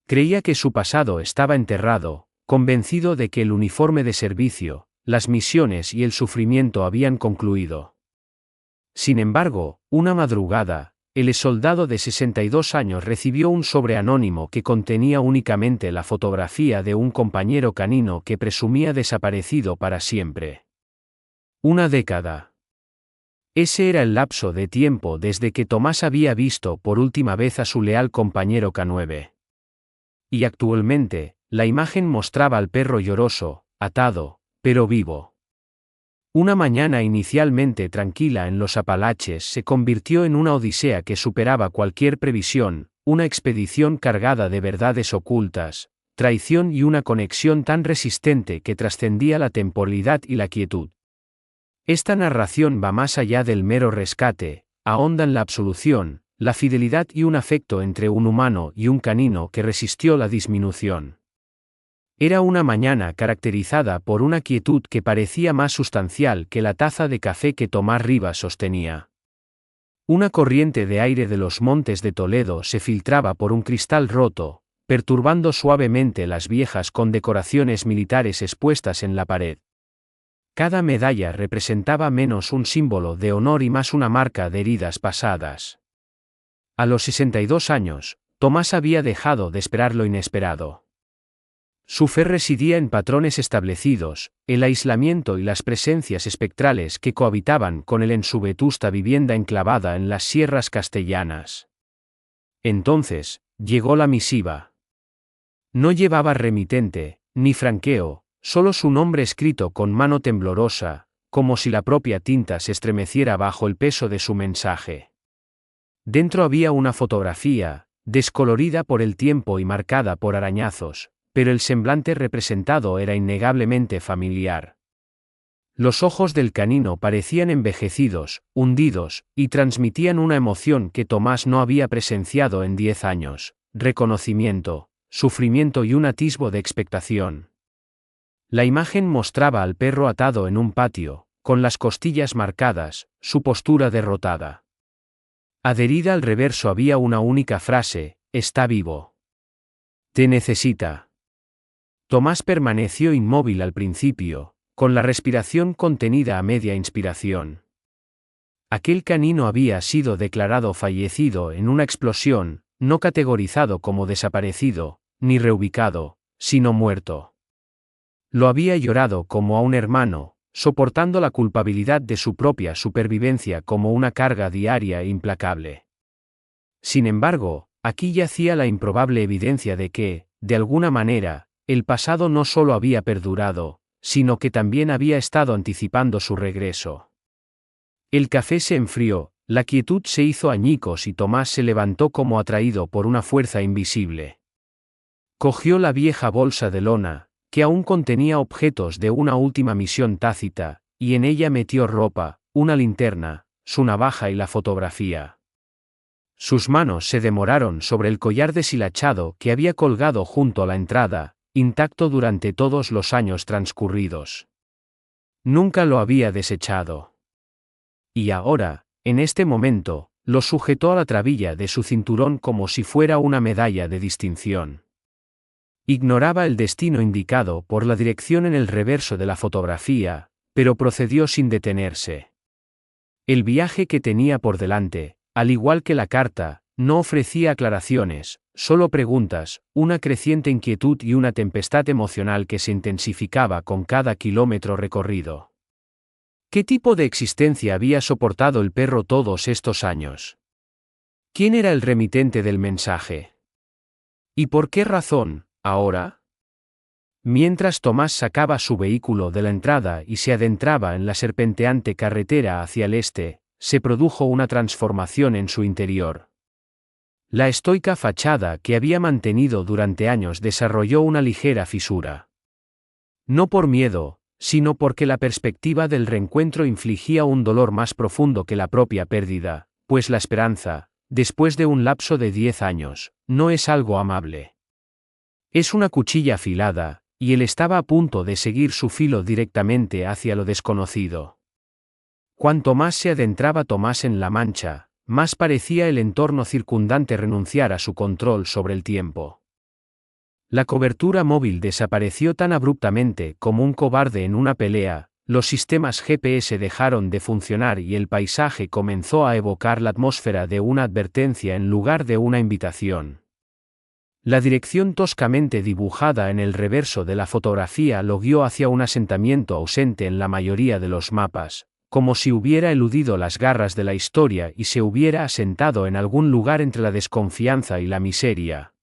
Creía que su pasado estaba enterrado, convencido de que el uniforme de servicio, las misiones y el sufrimiento habían concluido. Sin embargo, una madrugada, el soldado de 62 años recibió un sobre anónimo que contenía únicamente la fotografía de un compañero canino que presumía desaparecido para siempre. Una década. Ese era el lapso de tiempo desde que Tomás había visto por última vez a su leal compañero K9. Y actualmente, la imagen mostraba al perro lloroso, atado, pero vivo. Una mañana inicialmente tranquila en los Apalaches se convirtió en una odisea que superaba cualquier previsión, una expedición cargada de verdades ocultas, traición y una conexión tan resistente que trascendía la temporalidad y la quietud. Esta narración va más allá del mero rescate, ahonda en la absolución, la fidelidad y un afecto entre un humano y un canino que resistió la disminución. Era una mañana caracterizada por una quietud que parecía más sustancial que la taza de café que Tomás Rivas sostenía. Una corriente de aire de los montes de Toledo se filtraba por un cristal roto, perturbando suavemente las viejas condecoraciones militares expuestas en la pared. Cada medalla representaba menos un símbolo de honor y más una marca de heridas pasadas. A los 62 años, Tomás había dejado de esperar lo inesperado. Su fe residía en patrones establecidos, el aislamiento y las presencias espectrales que cohabitaban con él en su vetusta vivienda enclavada en las sierras castellanas. Entonces, llegó la misiva. No llevaba remitente, ni franqueo, solo su nombre escrito con mano temblorosa, como si la propia tinta se estremeciera bajo el peso de su mensaje. Dentro había una fotografía, descolorida por el tiempo y marcada por arañazos, pero el semblante representado era innegablemente familiar. Los ojos del canino parecían envejecidos, hundidos, y transmitían una emoción que Tomás no había presenciado en 10 años, reconocimiento, sufrimiento y un atisbo de expectación. La imagen mostraba al perro atado en un patio, con las costillas marcadas, su postura derrotada. Adherida al reverso había una única frase: «Está vivo. Te necesita». Tomás permaneció inmóvil al principio, con la respiración contenida a media inspiración. Aquel canino había sido declarado fallecido en una explosión, no categorizado como desaparecido, ni reubicado, sino muerto. Lo había llorado como a un hermano, soportando la culpabilidad de su propia supervivencia como una carga diaria e implacable. Sin embargo, aquí yacía la improbable evidencia de que, de alguna manera, el pasado no solo había perdurado, sino que también había estado anticipando su regreso. El café se enfrió, la quietud se hizo añicos y Tomás se levantó como atraído por una fuerza invisible. Cogió la vieja bolsa de lona, que aún contenía objetos de una última misión tácita, y en ella metió ropa, una linterna, su navaja y la fotografía. Sus manos se demoraron sobre el collar deshilachado que había colgado junto a la entrada, intacto durante todos los años transcurridos. Nunca lo había desechado. Y ahora, en este momento, lo sujetó a la trabilla de su cinturón como si fuera una medalla de distinción. Ignoraba el destino indicado por la dirección en el reverso de la fotografía, pero procedió sin detenerse. El viaje que tenía por delante, al igual que la carta, no ofrecía aclaraciones, solo preguntas, una creciente inquietud y una tempestad emocional que se intensificaba con cada kilómetro recorrido. ¿Qué tipo de existencia había soportado el perro todos estos años? ¿Quién era el remitente del mensaje? ¿Y por qué razón, ahora? Mientras Tomás sacaba su vehículo de la entrada y se adentraba en la serpenteante carretera hacia el este, se produjo una transformación en su interior. La estoica fachada que había mantenido durante años desarrolló una ligera fisura. No por miedo, sino porque la perspectiva del reencuentro infligía un dolor más profundo que la propia pérdida, pues la esperanza, después de un lapso de 10 años, no es algo amable. Es una cuchilla afilada, y él estaba a punto de seguir su filo directamente hacia lo desconocido. Cuanto más se adentraba Tomás en la Mancha, más parecía el entorno circundante renunciar a su control sobre el tiempo. La cobertura móvil desapareció tan abruptamente como un cobarde en una pelea, los sistemas GPS dejaron de funcionar y el paisaje comenzó a evocar la atmósfera de una advertencia en lugar de una invitación. La dirección toscamente dibujada en el reverso de la fotografía lo guió hacia un asentamiento ausente en la mayoría de los mapas, como si hubiera eludido las garras de la historia y se hubiera asentado en algún lugar entre la desconfianza y la miseria.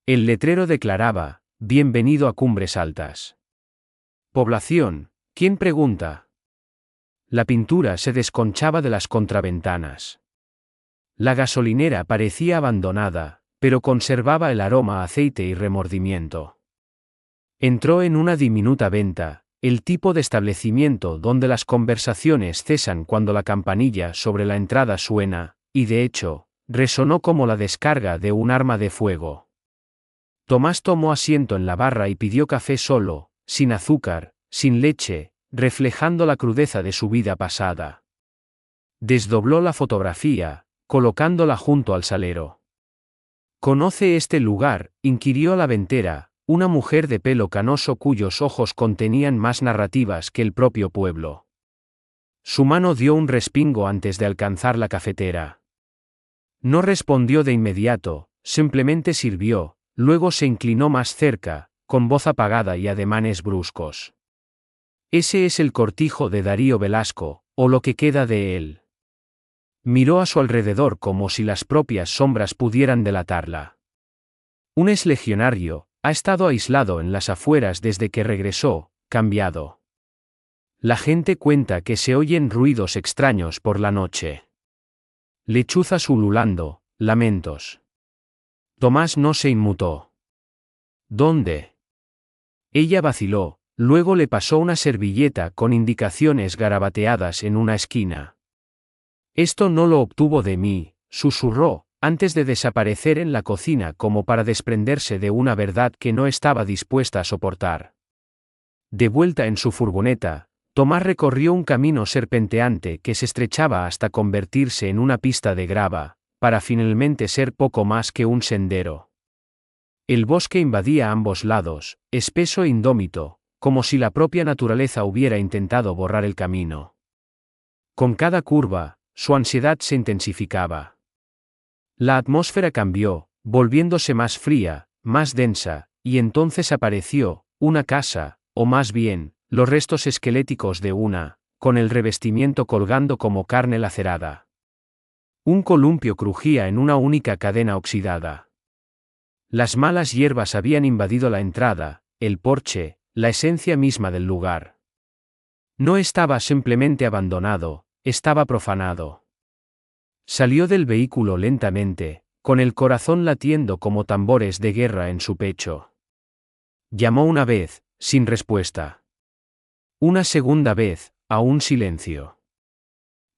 El letrero declaraba: "Bienvenido a Cumbres Altas". Población: ¿quién pregunta? La pintura se desconchaba de las contraventanas. La gasolinera parecía abandonada, pero conservaba el aroma a aceite y remordimiento. Entró en una diminuta venta, el tipo de establecimiento donde las conversaciones cesan cuando la campanilla sobre la entrada suena, y de hecho, resonó como la descarga de un arma de fuego. Tomás tomó asiento en la barra y pidió café solo, sin azúcar, sin leche, reflejando la crudeza de su vida pasada. Desdobló la fotografía, colocándola junto al salero. ¿Conoce este lugar?, inquirió la ventera, una mujer de pelo canoso cuyos ojos contenían más narrativas que el propio pueblo. Su mano dio un respingo antes de alcanzar la cafetera. No respondió de inmediato, simplemente sirvió, luego se inclinó más cerca, con voz apagada y ademanes bruscos. Ese es el cortijo de Darío Velasco, o lo que queda de él. Miró a su alrededor como si las propias sombras pudieran delatarla. Un exlegionario, ha estado aislado en las afueras desde que regresó, cambiado. La gente cuenta que se oyen ruidos extraños por la noche. Lechuzas ululando, lamentos. Tomás no se inmutó. ¿Dónde? Ella vaciló, luego le pasó una servilleta con indicaciones garabateadas en una esquina. Esto no lo obtuvo de mí, susurró, antes de desaparecer en la cocina como para desprenderse de una verdad que no estaba dispuesta a soportar. De vuelta en su furgoneta, Tomás recorrió un camino serpenteante que se estrechaba hasta convertirse en una pista de grava, para finalmente ser poco más que un sendero. El bosque invadía ambos lados, espeso e indómito, como si la propia naturaleza hubiera intentado borrar el camino. Con cada curva, su ansiedad se intensificaba. La atmósfera cambió, volviéndose más fría, más densa, y entonces apareció una casa, o más bien, los restos esqueléticos de una, con el revestimiento colgando como carne lacerada. Un columpio crujía en una única cadena oxidada. Las malas hierbas habían invadido la entrada, el porche, la esencia misma del lugar. No estaba simplemente abandonado, estaba profanado. Salió del vehículo lentamente, con el corazón latiendo como tambores de guerra en su pecho. Llamó una vez, sin respuesta. Una segunda vez, aún silencio.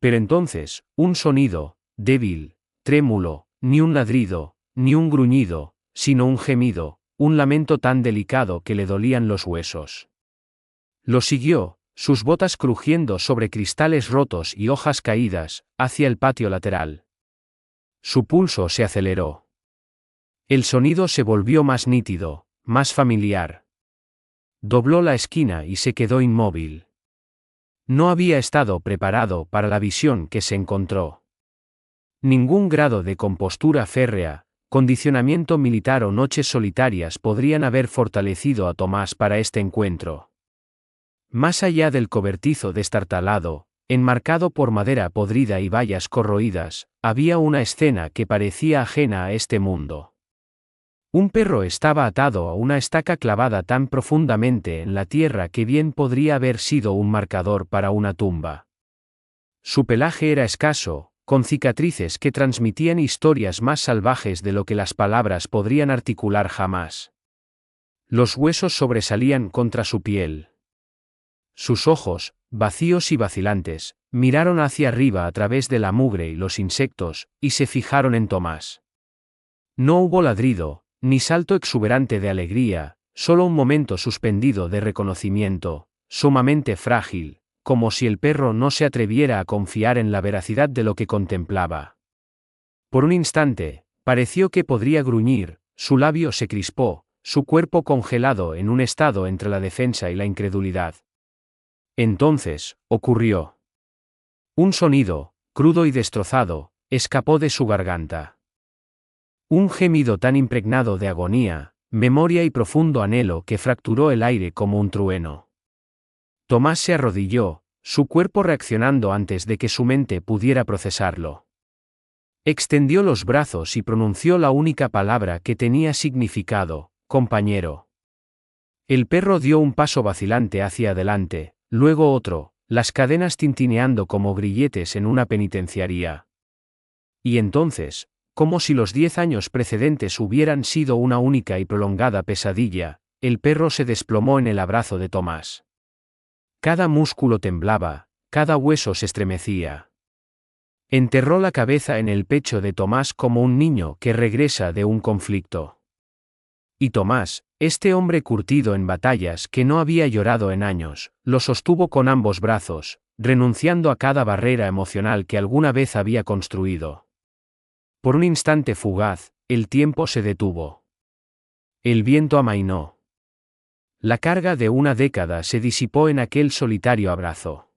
Pero entonces, un sonido, débil, trémulo, ni un ladrido, ni un gruñido, sino un gemido, un lamento tan delicado que le dolían los huesos. Lo siguió, sus botas crujiendo sobre cristales rotos y hojas caídas, hacia el patio lateral. Su pulso se aceleró. El sonido se volvió más nítido, más familiar. Dobló la esquina y se quedó inmóvil. No había estado preparado para la visión que se encontró. Ningún grado de compostura férrea, condicionamiento militar o noches solitarias podrían haber fortalecido a Tomás para este encuentro. Más allá del cobertizo destartalado, enmarcado por madera podrida y vallas corroídas, había una escena que parecía ajena a este mundo. Un perro estaba atado a una estaca clavada tan profundamente en la tierra que bien podría haber sido un marcador para una tumba. Su pelaje era escaso, con cicatrices que transmitían historias más salvajes de lo que las palabras podrían articular jamás. Los huesos sobresalían contra su piel. Sus ojos, vacíos y vacilantes, miraron hacia arriba a través de la mugre y los insectos, y se fijaron en Tomás. No hubo ladrido, ni salto exuberante de alegría, solo un momento suspendido de reconocimiento, sumamente frágil, como si el perro no se atreviera a confiar en la veracidad de lo que contemplaba. Por un instante, pareció que podría gruñir, su labio se crispó, su cuerpo congelado en un estado entre la defensa y la incredulidad. Entonces, ocurrió. Un sonido, crudo y destrozado, escapó de su garganta. Un gemido tan impregnado de agonía, memoria y profundo anhelo que fracturó el aire como un trueno. Tomás se arrodilló, su cuerpo reaccionando antes de que su mente pudiera procesarlo. Extendió los brazos y pronunció la única palabra que tenía significado: compañero. El perro dio un paso vacilante hacia adelante, luego otro, las cadenas tintineando como grilletes en una penitenciaría. Y entonces, como si los 10 años precedentes hubieran sido una única y prolongada pesadilla, el perro se desplomó en el abrazo de Tomás. Cada músculo temblaba, cada hueso se estremecía. Enterró la cabeza en el pecho de Tomás como un niño que regresa de un conflicto. Y Tomás, este hombre curtido en batallas que no había llorado en años, lo sostuvo con ambos brazos, renunciando a cada barrera emocional que alguna vez había construido. Por un instante fugaz, el tiempo se detuvo. El viento amainó. La carga de una década se disipó en aquel solitario abrazo.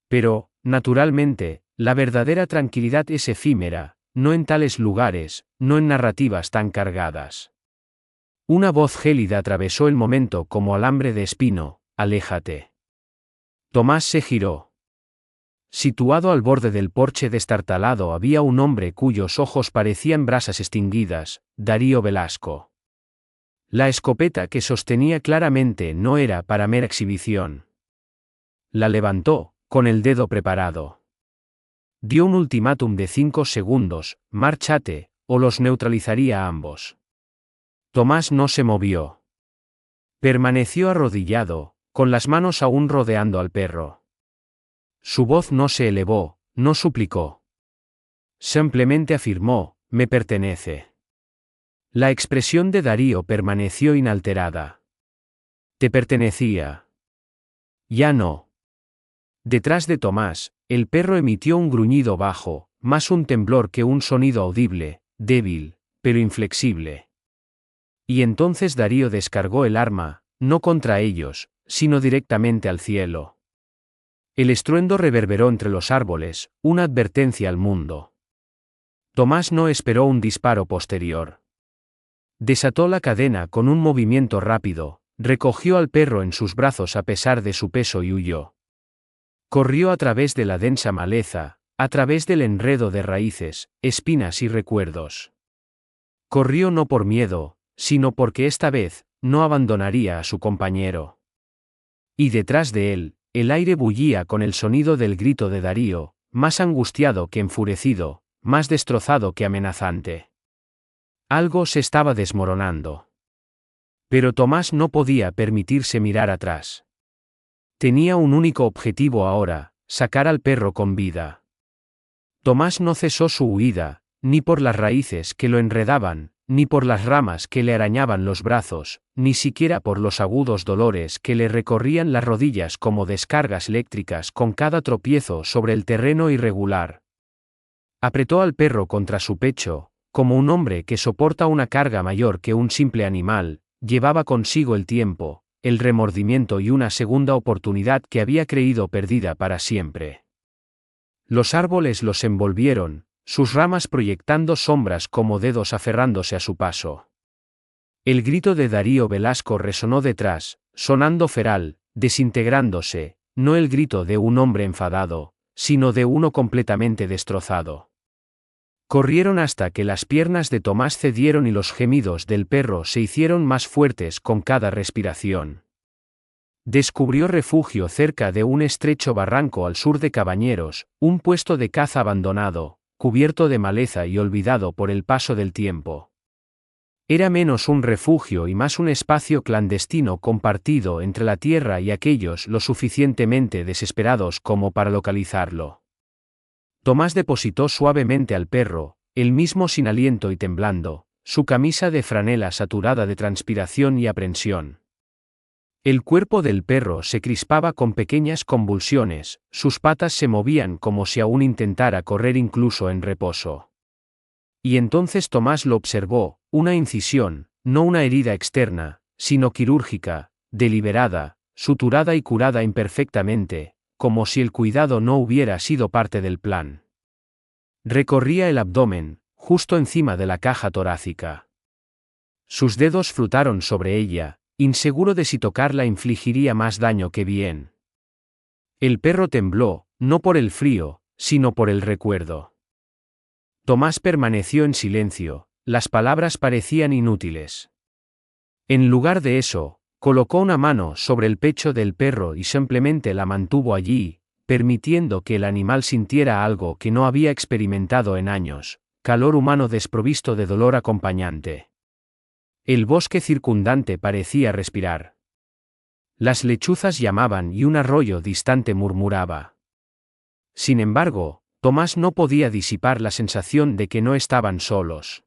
Pero, naturalmente, la verdadera tranquilidad es efímera, no en tales lugares, no en narrativas tan cargadas. Una voz gélida atravesó el momento como alambre de espino: aléjate. Tomás se giró. Situado al borde del porche destartalado había un hombre cuyos ojos parecían brasas extinguidas: Darío Velasco. La escopeta que sostenía claramente no era para mera exhibición. La levantó, con el dedo preparado. Dio un ultimátum de 5 segundos: márchate, o los neutralizaría a ambos. Tomás no se movió. Permaneció arrodillado, con las manos aún rodeando al perro. Su voz no se elevó, no suplicó. Simplemente afirmó: me pertenece. La expresión de Darío permaneció inalterada. Te pertenecía. Ya no. Detrás de Tomás, el perro emitió un gruñido bajo, más un temblor que un sonido audible, débil, pero inflexible. Y entonces Darío descargó el arma, no contra ellos, sino directamente al cielo. El estruendo reverberó entre los árboles, una advertencia al mundo. Tomás no esperó un disparo posterior. Desató la cadena con un movimiento rápido, recogió al perro en sus brazos a pesar de su peso y huyó. Corrió a través de la densa maleza, a través del enredo de raíces, espinas y recuerdos. Corrió no por miedo, sino porque esta vez, no abandonaría a su compañero. Y detrás de él, el aire bullía con el sonido del grito de Darío, más angustiado que enfurecido, más destrozado que amenazante. Algo se estaba desmoronando. Pero Tomás no podía permitirse mirar atrás. Tenía un único objetivo ahora: sacar al perro con vida. Tomás no cesó su huida, ni por las raíces que lo enredaban, ni por las ramas que le arañaban los brazos, ni siquiera por los agudos dolores que le recorrían las rodillas como descargas eléctricas con cada tropiezo sobre el terreno irregular. Apretó al perro contra su pecho, como un hombre que soporta una carga mayor que un simple animal. Llevaba consigo el tiempo, el remordimiento y una segunda oportunidad que había creído perdida para siempre. Los árboles los envolvieron, sus ramas proyectando sombras como dedos aferrándose a su paso. El grito de Darío Velasco resonó detrás, sonando feral, desintegrándose, no el grito de un hombre enfadado, sino de uno completamente destrozado. Corrieron hasta que las piernas de Tomás cedieron y los gemidos del perro se hicieron más fuertes con cada respiración. Descubrió refugio cerca de un estrecho barranco al sur de Cabañeros, un puesto de caza abandonado, cubierto de maleza y olvidado por el paso del tiempo. Era menos un refugio y más un espacio clandestino compartido entre la tierra y aquellos lo suficientemente desesperados como para localizarlo. Tomás depositó suavemente al perro, él mismo sin aliento y temblando, su camisa de franela saturada de transpiración y aprensión. El cuerpo del perro se crispaba con pequeñas convulsiones, sus patas se movían como si aún intentara correr incluso en reposo. Y entonces Tomás lo observó: una incisión, no una herida externa, sino quirúrgica, deliberada, suturada y curada imperfectamente, como si el cuidado no hubiera sido parte del plan. Recorría el abdomen, justo encima de la caja torácica. Sus dedos flotaron sobre ella, inseguro de si tocarla infligiría más daño que bien. El perro tembló, no por el frío, sino por el recuerdo. Tomás permaneció en silencio, las palabras parecían inútiles. En lugar de eso, colocó una mano sobre el pecho del perro y simplemente la mantuvo allí, permitiendo que el animal sintiera algo que no había experimentado en años, calor humano desprovisto de dolor acompañante. El bosque circundante parecía respirar. Las lechuzas llamaban y un arroyo distante murmuraba. Sin embargo, Tomás no podía disipar la sensación de que no estaban solos.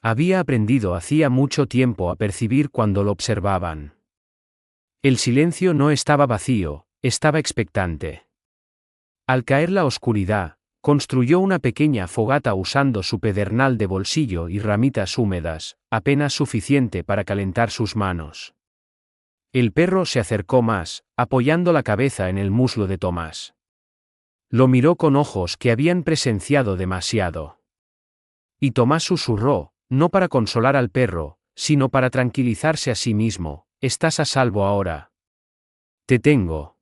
Había aprendido hacía mucho tiempo a percibir cuando lo observaban. El silencio no estaba vacío, estaba expectante. Al caer la oscuridad, construyó una pequeña fogata usando su pedernal de bolsillo y ramitas húmedas, apenas suficiente para calentar sus manos. El perro se acercó más, apoyando la cabeza en el muslo de Tomás. Lo miró con ojos que habían presenciado demasiado. Y Tomás susurró, no para consolar al perro, sino para tranquilizarse a sí mismo: «Estás a salvo ahora. Te tengo».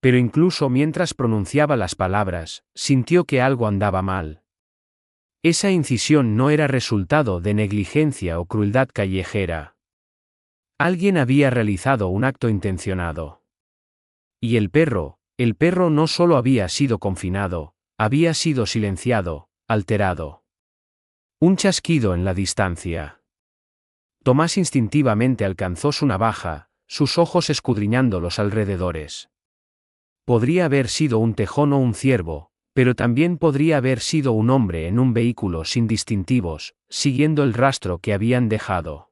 Pero incluso mientras pronunciaba las palabras, sintió que algo andaba mal. Esa incisión no era resultado de negligencia o crueldad callejera. Alguien había realizado un acto intencionado. Y el perro no solo había sido confinado, había sido silenciado, alterado. Un chasquido en la distancia. Tomás instintivamente alcanzó su navaja, sus ojos escudriñando los alrededores. Podría haber sido un tejón o un ciervo, pero también podría haber sido un hombre en un vehículo sin distintivos, siguiendo el rastro que habían dejado.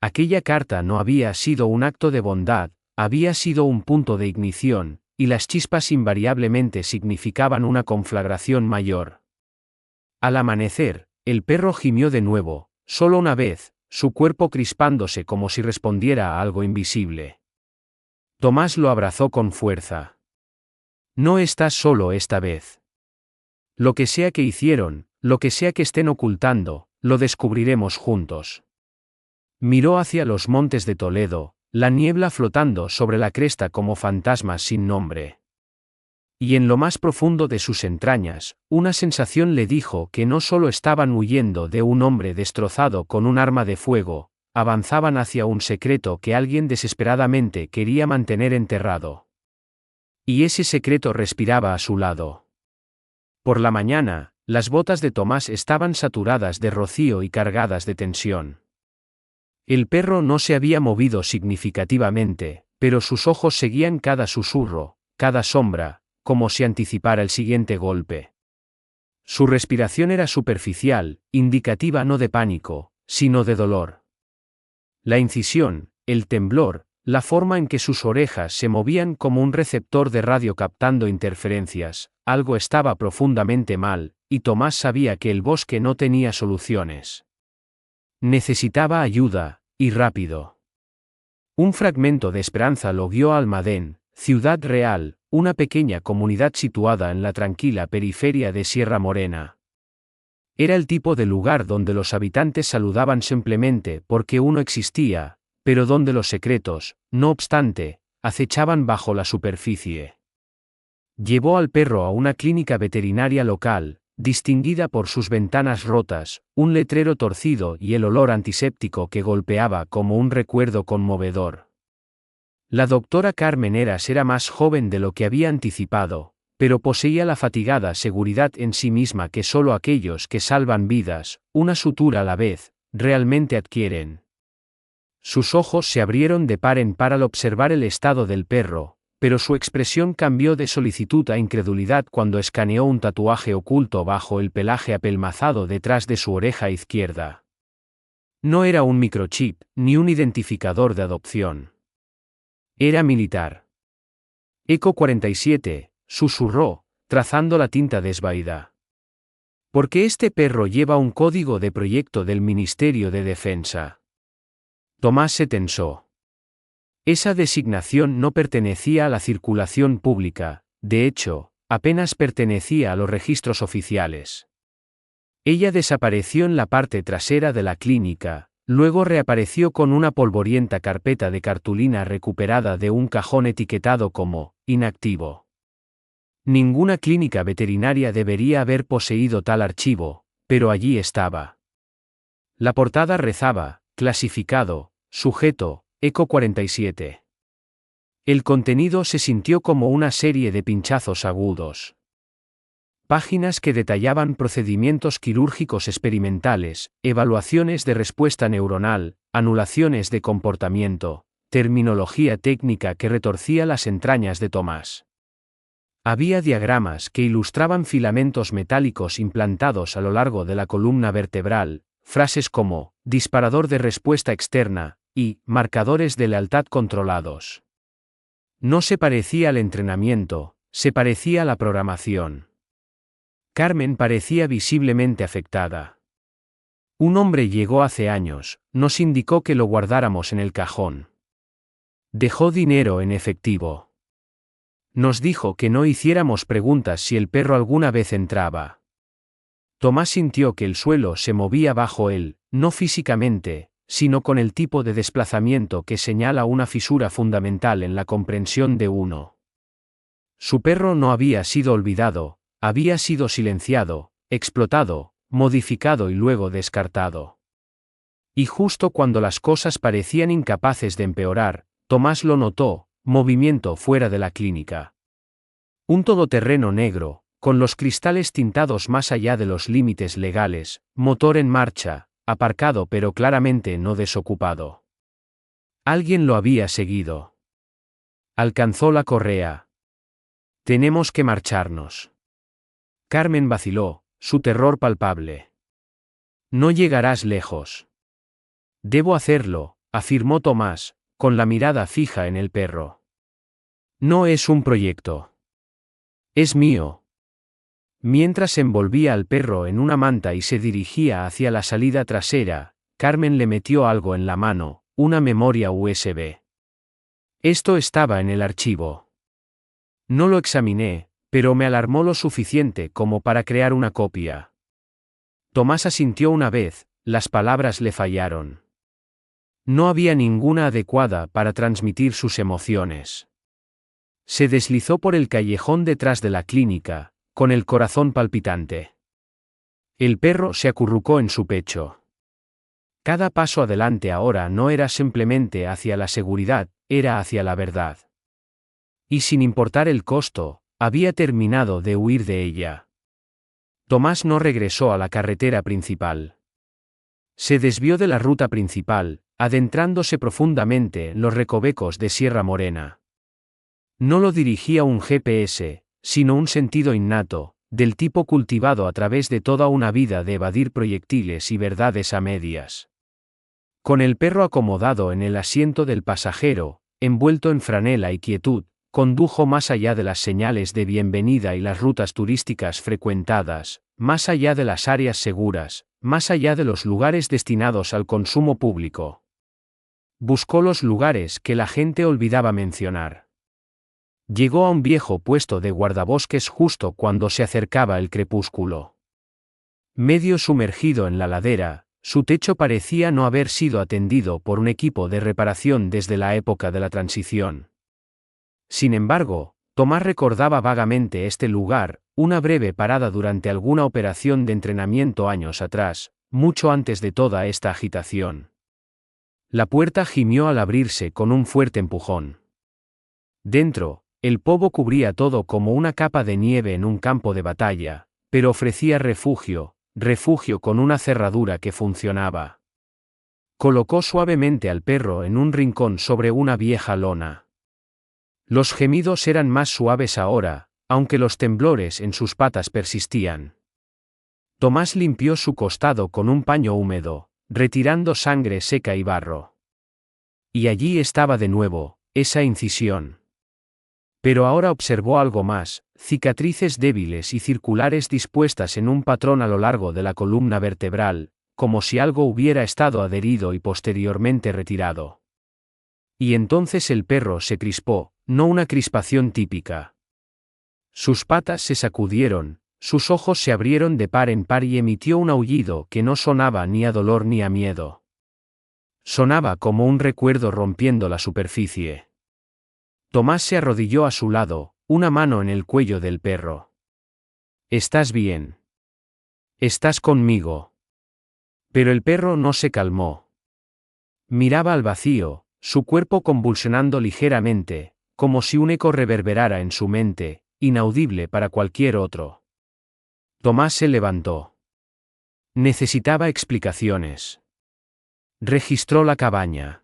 Aquella carta no había sido un acto de bondad, había sido un punto de ignición, y las chispas invariablemente significaban una conflagración mayor. Al amanecer, el perro gimió de nuevo, solo una vez, su cuerpo crispándose como si respondiera a algo invisible. Tomás lo abrazó con fuerza. «No estás solo esta vez. Lo que sea que hicieron, lo que sea que estén ocultando, lo descubriremos juntos». Miró hacia los montes de Toledo, la niebla flotando sobre la cresta como fantasmas sin nombre. Y en lo más profundo de sus entrañas, una sensación le dijo que no solo estaban huyendo de un hombre destrozado con un arma de fuego, avanzaban hacia un secreto que alguien desesperadamente quería mantener enterrado. Y ese secreto respiraba a su lado. Por la mañana, las botas de Tomás estaban saturadas de rocío y cargadas de tensión. El perro no se había movido significativamente, pero sus ojos seguían cada susurro, cada sombra, como si anticipara el siguiente golpe. Su respiración era superficial, indicativa no de pánico, sino de dolor. La incisión, el temblor, la forma en que sus orejas se movían como un receptor de radio captando interferencias, algo estaba profundamente mal, y Tomás sabía que el bosque no tenía soluciones. Necesitaba ayuda, y rápido. Un fragmento de esperanza lo guió a Almadén, Ciudad Real, una pequeña comunidad situada en la tranquila periferia de Sierra Morena. Era el tipo de lugar donde los habitantes saludaban simplemente porque uno existía, pero donde los secretos, no obstante, acechaban bajo la superficie. Llevó al perro a una clínica veterinaria local, distinguida por sus ventanas rotas, un letrero torcido y el olor antiséptico que golpeaba como un recuerdo conmovedor. La doctora Carmen Eras era más joven de lo que había anticipado, pero poseía la fatigada seguridad en sí misma que solo aquellos que salvan vidas, una sutura a la vez, realmente adquieren. Sus ojos se abrieron de par en par al observar el estado del perro, pero su expresión cambió de solicitud a incredulidad cuando escaneó un tatuaje oculto bajo el pelaje apelmazado detrás de su oreja izquierda. No era un microchip, ni un identificador de adopción. Era militar. Eco 47, susurró, trazando la tinta desvaída. Porque este perro lleva un código de proyecto del Ministerio de Defensa. Tomás se tensó. Esa designación no pertenecía a la circulación pública, de hecho, apenas pertenecía a los registros oficiales. Ella desapareció en la parte trasera de la clínica, luego reapareció con una polvorienta carpeta de cartulina recuperada de un cajón etiquetado como inactivo. Ninguna clínica veterinaria debería haber poseído tal archivo, pero allí estaba. La portada rezaba, clasificado, sujeto, ECO 47. El contenido se sintió como una serie de pinchazos agudos. Páginas que detallaban procedimientos quirúrgicos experimentales, evaluaciones de respuesta neuronal, anulaciones de comportamiento, terminología técnica que retorcía las entrañas de Tomás. Había diagramas que ilustraban filamentos metálicos implantados a lo largo de la columna vertebral, frases como disparador de respuesta externa y marcadores de lealtad controlados. No se parecía al entrenamiento, se parecía a la programación. Carmen parecía visiblemente afectada. Un hombre llegó hace años, nos indicó que lo guardáramos en el cajón. Dejó dinero en efectivo. Nos dijo que no hiciéramos preguntas si el perro alguna vez entraba. Tomás sintió que el suelo se movía bajo él, no físicamente, sino con el tipo de desplazamiento que señala una fisura fundamental en la comprensión de uno. Su perro no había sido olvidado, había sido silenciado, explotado, modificado y luego descartado. Y justo cuando las cosas parecían incapaces de empeorar, Tomás lo notó, movimiento fuera de la clínica. Un todoterreno negro, con los cristales tintados más allá de los límites legales, motor en marcha, aparcado pero claramente no desocupado. Alguien lo había seguido. Alcanzó la correa. Tenemos que marcharnos. Carmen vaciló, su terror palpable. No llegarás lejos. Debo hacerlo, afirmó Tomás, con la mirada fija en el perro. No es un proyecto. Es mío. Mientras envolvía al perro en una manta y se dirigía hacia la salida trasera, Carmen le metió algo en la mano, una memoria USB. Esto estaba en el archivo. No lo examiné, pero me alarmó lo suficiente como para crear una copia. Tomás asintió una vez, las palabras le fallaron. No había ninguna adecuada para transmitir sus emociones. Se deslizó por el callejón detrás de la clínica, con el corazón palpitante. El perro se acurrucó en su pecho. Cada paso adelante ahora no era simplemente hacia la seguridad, era hacia la verdad. Y sin importar el costo, había terminado de huir de ella. Tomás no regresó a la carretera principal. Se desvió de la ruta principal, adentrándose profundamente en los recovecos de Sierra Morena. No lo dirigía un GPS, sino un sentido innato, del tipo cultivado a través de toda una vida de evadir proyectiles y verdades a medias. Con el perro acomodado en el asiento del pasajero, envuelto en franela y quietud, condujo más allá de las señales de bienvenida y las rutas turísticas frecuentadas, más allá de las áreas seguras, más allá de los lugares destinados al consumo público. Buscó los lugares que la gente olvidaba mencionar. Llegó a un viejo puesto de guardabosques justo cuando se acercaba el crepúsculo. Medio sumergido en la ladera, su techo parecía no haber sido atendido por un equipo de reparación desde la época de la transición. Sin embargo, Tomás recordaba vagamente este lugar, una breve parada durante alguna operación de entrenamiento años atrás, mucho antes de toda esta agitación. La puerta gimió al abrirse con un fuerte empujón. Dentro, el polvo cubría todo como una capa de nieve en un campo de batalla, pero ofrecía refugio, refugio con una cerradura que funcionaba. Colocó suavemente al perro en un rincón sobre una vieja lona. Los gemidos eran más suaves ahora, aunque los temblores en sus patas persistían. Tomás limpió su costado con un paño húmedo, retirando sangre seca y barro. Y allí estaba de nuevo, esa incisión. Pero ahora observó algo más, cicatrices débiles y circulares dispuestas en un patrón a lo largo de la columna vertebral, como si algo hubiera estado adherido y posteriormente retirado. Y entonces el perro se crispó, no una crispación típica. Sus patas se sacudieron, sus ojos se abrieron de par en par y emitió un aullido que no sonaba ni a dolor ni a miedo. Sonaba como un recuerdo rompiendo la superficie. Tomás se arrodilló a su lado, una mano en el cuello del perro. «¿Estás bien? ¿Estás conmigo?» Pero el perro no se calmó. Miraba al vacío, su cuerpo convulsionando ligeramente, como si un eco reverberara en su mente, inaudible para cualquier otro. Tomás se levantó. Necesitaba explicaciones. Registró la cabaña.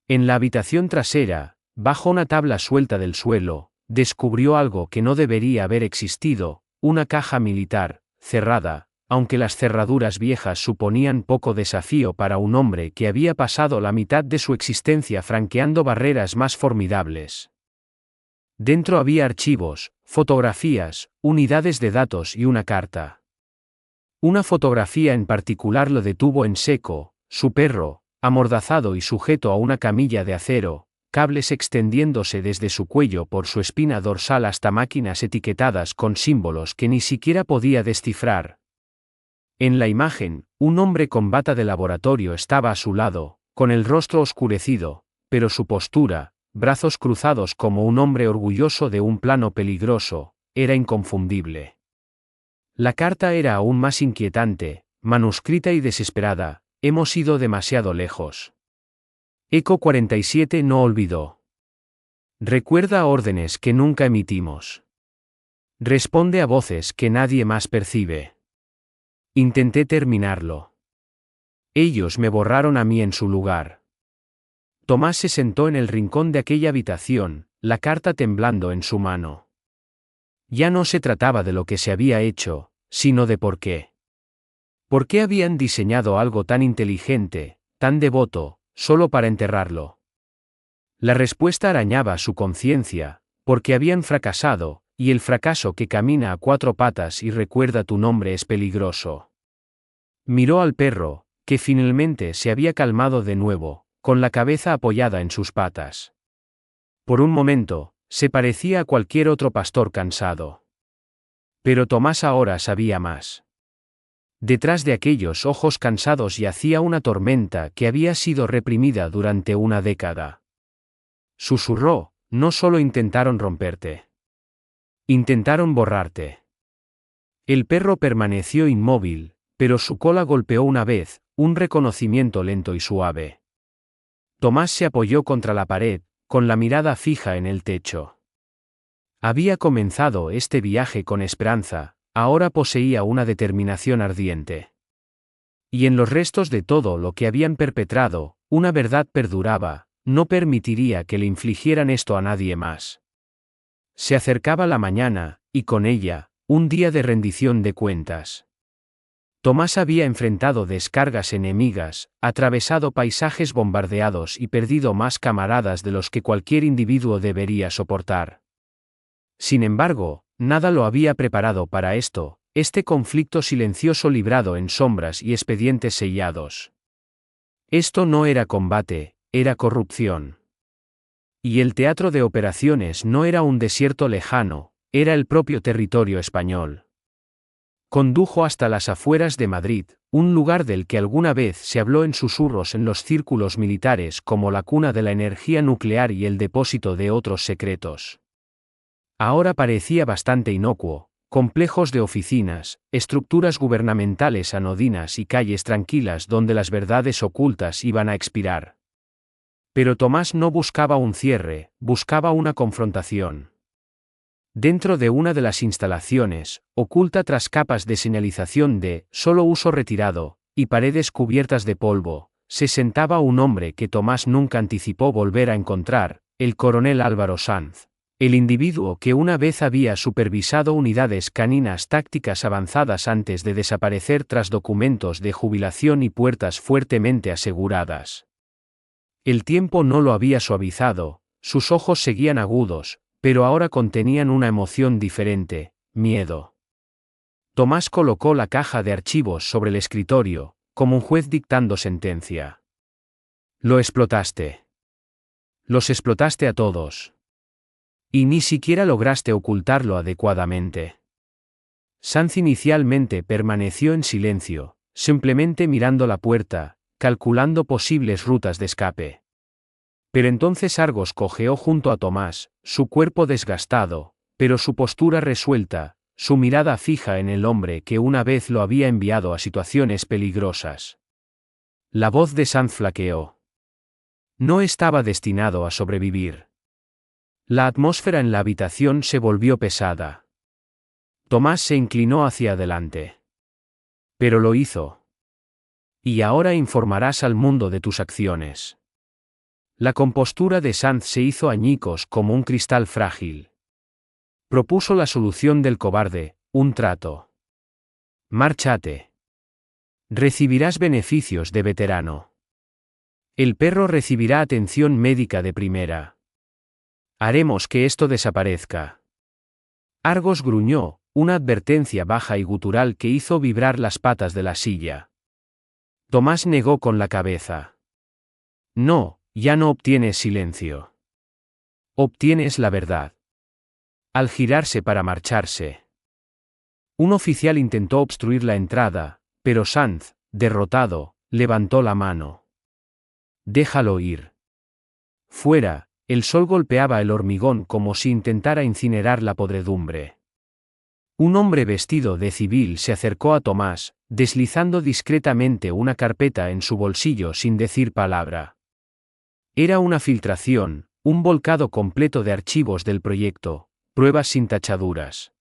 En la habitación trasera, bajo una tabla suelta del suelo, descubrió algo que no debería haber existido, una caja militar, cerrada, aunque las cerraduras viejas suponían poco desafío para un hombre que había pasado la mitad de su existencia franqueando barreras más formidables. Dentro había archivos, fotografías, unidades de datos y una carta. Una fotografía en particular lo detuvo en seco, su perro, amordazado y sujeto a una camilla de acero, cables extendiéndose desde su cuello por su espina dorsal hasta máquinas etiquetadas con símbolos que ni siquiera podía descifrar. En la imagen, un hombre con bata de laboratorio estaba a su lado, con el rostro oscurecido, pero su postura, brazos cruzados como un hombre orgulloso de un plano peligroso, era inconfundible. La carta era aún más inquietante, manuscrita y desesperada: «Hemos ido demasiado lejos. Eco 47 no olvidó. Recuerda órdenes que nunca emitimos. Responde a voces que nadie más percibe. Intenté terminarlo. Ellos me borraron a mí en su lugar». Tomás se sentó en el rincón de aquella habitación, la carta temblando en su mano. Ya no se trataba de lo que se había hecho, sino de por qué. ¿Por qué habían diseñado algo tan inteligente, tan devoto, solo para enterrarlo? La respuesta arañaba su conciencia, porque habían fracasado, y el fracaso que camina a cuatro patas y recuerda tu nombre es peligroso. Miró al perro, que finalmente se había calmado de nuevo, con la cabeza apoyada en sus patas. Por un momento, se parecía a cualquier otro pastor cansado. Pero Tomás ahora sabía más. Detrás de aquellos ojos cansados yacía una tormenta que había sido reprimida durante una década. Susurró: «No solo intentaron romperte. Intentaron borrarte». El perro permaneció inmóvil, pero su cola golpeó una vez, un reconocimiento lento y suave. Tomás se apoyó contra la pared, con la mirada fija en el techo. Había comenzado este viaje con esperanza, ahora poseía una determinación ardiente. Y en los restos de todo lo que habían perpetrado, una verdad perduraba: no permitiría que le infligieran esto a nadie más. Se acercaba la mañana, y con ella, un día de rendición de cuentas. Tomás había enfrentado descargas enemigas, atravesado paisajes bombardeados y perdido más camaradas de los que cualquier individuo debería soportar. Sin embargo, nada lo había preparado para esto, este conflicto silencioso librado en sombras y expedientes sellados. Esto no era combate, era corrupción. Y el teatro de operaciones no era un desierto lejano, era el propio territorio español. Condujo hasta las afueras de Madrid, un lugar del que alguna vez se habló en susurros en los círculos militares como la cuna de la energía nuclear y el depósito de otros secretos. Ahora parecía bastante inocuo: complejos de oficinas, estructuras gubernamentales anodinas y calles tranquilas donde las verdades ocultas iban a expirar. Pero Tomás no buscaba un cierre, buscaba una confrontación. Dentro de una de las instalaciones, oculta tras capas de señalización de solo uso retirado, y paredes cubiertas de polvo, se sentaba un hombre que Tomás nunca anticipó volver a encontrar: el coronel Álvaro Sanz. El individuo que una vez había supervisado unidades caninas tácticas avanzadas antes de desaparecer tras documentos de jubilación y puertas fuertemente aseguradas. El tiempo no lo había suavizado, sus ojos seguían agudos, pero ahora contenían una emoción diferente, miedo. Tomás colocó la caja de archivos sobre el escritorio, como un juez dictando sentencia. Lo explotaste. Los explotaste a todos. Y ni siquiera lograste ocultarlo adecuadamente. Sanz inicialmente permaneció en silencio, simplemente mirando la puerta, calculando posibles rutas de escape. Pero entonces Argos cojeó junto a Tomás, su cuerpo desgastado, pero su postura resuelta, su mirada fija en el hombre que una vez lo había enviado a situaciones peligrosas. La voz de Sanz flaqueó. No estaba destinado a sobrevivir. La atmósfera en la habitación se volvió pesada. Tomás se inclinó hacia adelante. Pero lo hizo. Y ahora informarás al mundo de tus acciones. La compostura de Sanz se hizo añicos como un cristal frágil. Propuso la solución del cobarde, un trato. Márchate. Recibirás beneficios de veterano. El perro recibirá atención médica de primera. Haremos que esto desaparezca. Argos gruñó, una advertencia baja y gutural que hizo vibrar las patas de la silla. Tomás negó con la cabeza. No, ya no obtienes silencio. Obtienes la verdad. Al girarse para marcharse. Un oficial intentó obstruir la entrada, pero Sanz, derrotado, levantó la mano. Déjalo ir. Fuera, el sol golpeaba el hormigón como si intentara incinerar la podredumbre. Un hombre vestido de civil se acercó a Tomás, deslizando discretamente una carpeta en su bolsillo sin decir palabra. Era una filtración, un volcado completo de archivos del proyecto, pruebas sin tachaduras.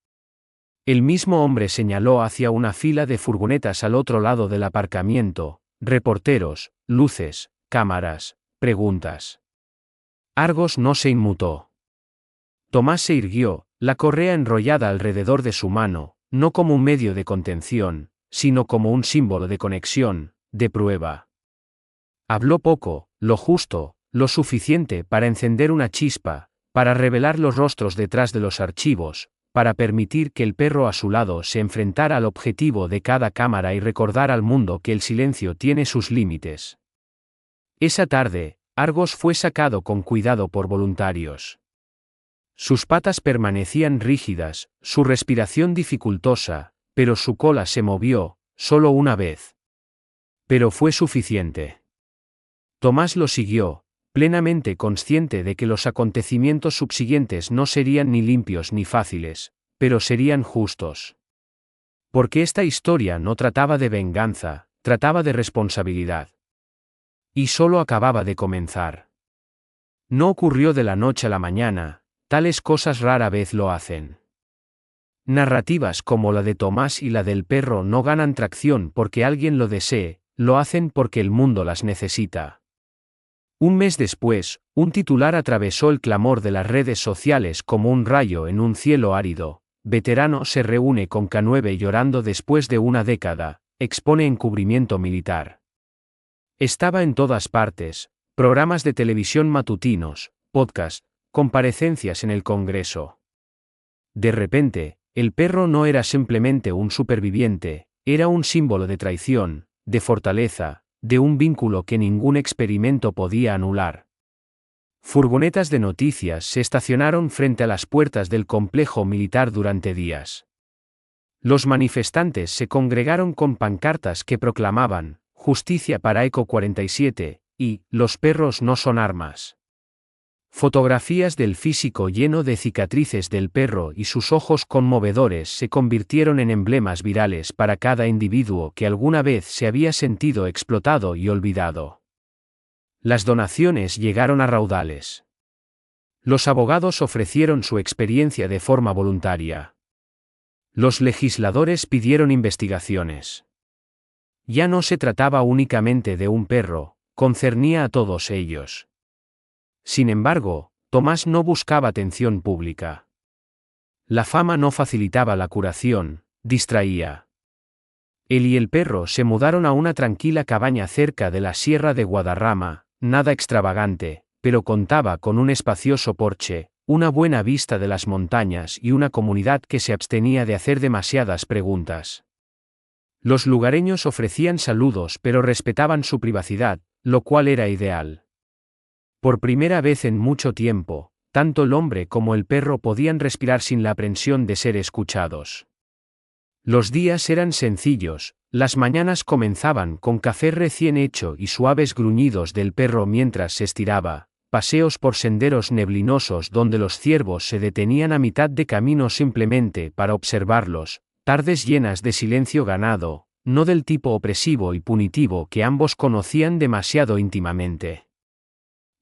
El mismo hombre señaló hacia una fila de furgonetas al otro lado del aparcamiento, reporteros, luces, cámaras, preguntas. Argos no se inmutó. Tomás se irguió, la correa enrollada alrededor de su mano, no como un medio de contención, sino como un símbolo de conexión, de prueba. Habló poco, lo justo, lo suficiente para encender una chispa, para revelar los rostros detrás de los archivos, para permitir que el perro a su lado se enfrentara al objetivo de cada cámara y recordar al mundo que el silencio tiene sus límites. Esa tarde, Argos fue sacado con cuidado por voluntarios. Sus patas permanecían rígidas, su respiración dificultosa, pero su cola se movió, solo una vez. Pero fue suficiente. Tomás lo siguió, plenamente consciente de que los acontecimientos subsiguientes no serían ni limpios ni fáciles, pero serían justos. Porque esta historia no trataba de venganza, trataba de responsabilidad. Y solo acababa de comenzar. No ocurrió de la noche a la mañana, tales cosas rara vez lo hacen. Narrativas como la de Tomás y la del perro no ganan tracción porque alguien lo desee, lo hacen porque el mundo las necesita. Un mes después, un titular atravesó el clamor de las redes sociales como un rayo en un cielo árido. Veterano se reúne con K9 llorando después de una década, expone encubrimiento militar. Estaba en todas partes, programas de televisión matutinos, podcasts, comparecencias en el Congreso. De repente, el perro no era simplemente un superviviente, era un símbolo de traición, de fortaleza, de un vínculo que ningún experimento podía anular. Furgonetas de noticias se estacionaron frente a las puertas del complejo militar durante días. Los manifestantes se congregaron con pancartas que proclamaban, justicia para ECO 47, y, los perros no son armas. Fotografías del físico lleno de cicatrices del perro y sus ojos conmovedores se convirtieron en emblemas virales para cada individuo que alguna vez se había sentido explotado y olvidado. Las donaciones llegaron a raudales. Los abogados ofrecieron su experiencia de forma voluntaria. Los legisladores pidieron investigaciones. Ya no se trataba únicamente de un perro, concernía a todos ellos. Sin embargo, Tomás no buscaba atención pública. La fama no facilitaba la curación, distraía. Él y el perro se mudaron a una tranquila cabaña cerca de la Sierra de Guadarrama, nada extravagante, pero contaba con un espacioso porche, una buena vista de las montañas y una comunidad que se abstenía de hacer demasiadas preguntas. Los lugareños ofrecían saludos pero respetaban su privacidad, lo cual era ideal. Por primera vez en mucho tiempo, tanto el hombre como el perro podían respirar sin la aprensión de ser escuchados. Los días eran sencillos, las mañanas comenzaban con café recién hecho y suaves gruñidos del perro mientras se estiraba, paseos por senderos neblinosos donde los ciervos se detenían a mitad de camino simplemente para observarlos, tardes llenas de silencio ganado, no del tipo opresivo y punitivo que ambos conocían demasiado íntimamente.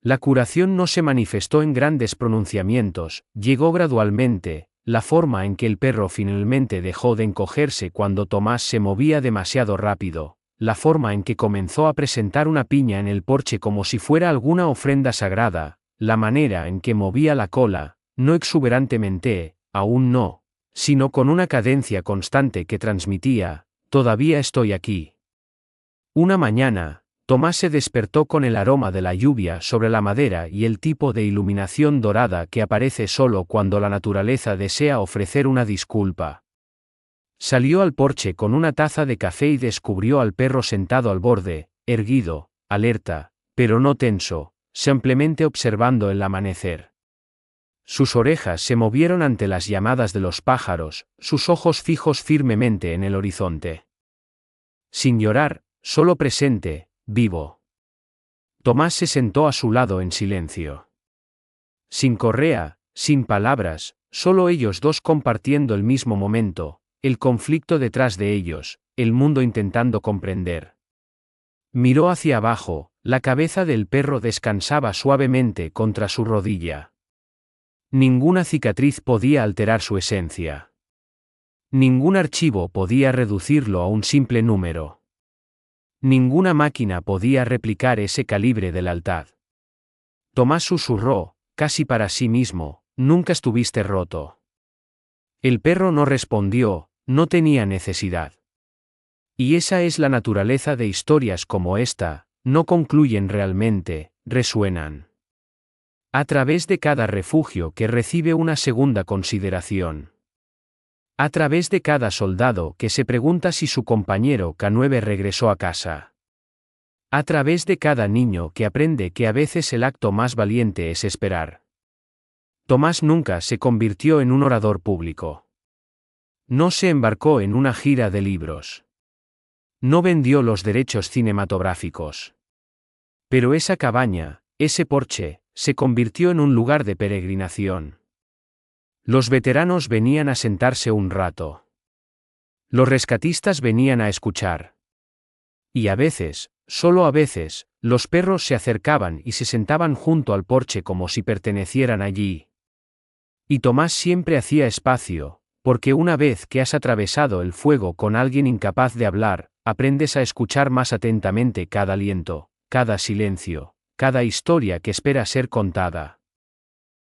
La curación no se manifestó en grandes pronunciamientos, llegó gradualmente, la forma en que el perro finalmente dejó de encogerse cuando Tomás se movía demasiado rápido, la forma en que comenzó a presentar una piña en el porche como si fuera alguna ofrenda sagrada, la manera en que movía la cola, no exuberantemente, aún no, sino con una cadencia constante que transmitía, todavía estoy aquí. Una mañana, Tomás se despertó con el aroma de la lluvia sobre la madera y el tipo de iluminación dorada que aparece solo cuando la naturaleza desea ofrecer una disculpa. Salió al porche con una taza de café y descubrió al perro sentado al borde, erguido, alerta, pero no tenso, simplemente observando el amanecer. Sus orejas se movieron ante las llamadas de los pájaros, sus ojos fijos firmemente en el horizonte. Sin llorar, solo presente, vivo. Tomás se sentó a su lado en silencio. Sin correa, sin palabras, solo ellos dos compartiendo el mismo momento, el conflicto detrás de ellos, el mundo intentando comprender. Miró hacia abajo, la cabeza del perro descansaba suavemente contra su rodilla. Ninguna cicatriz podía alterar su esencia. Ningún archivo podía reducirlo a un simple número. Ninguna máquina podía replicar ese calibre de lealtad. Tomás susurró, casi para sí mismo, nunca estuviste roto. El perro no respondió, no tenía necesidad. Y esa es la naturaleza de historias como esta, no concluyen realmente, resuenan. A través de cada refugio que recibe una segunda consideración. A través de cada soldado que se pregunta si su compañero K9 regresó a casa. A través de cada niño que aprende que a veces el acto más valiente es esperar. Tomás nunca se convirtió en un orador público. No se embarcó en una gira de libros. No vendió los derechos cinematográficos. Pero esa cabaña, ese porche, se convirtió en un lugar de peregrinación. Los veteranos venían a sentarse un rato. Los rescatistas venían a escuchar. Y a veces, solo a veces, los perros se acercaban y se sentaban junto al porche como si pertenecieran allí. Y Tomás siempre hacía espacio, porque una vez que has atravesado el fuego con alguien incapaz de hablar, aprendes a escuchar más atentamente cada aliento, cada silencio, cada historia que espera ser contada.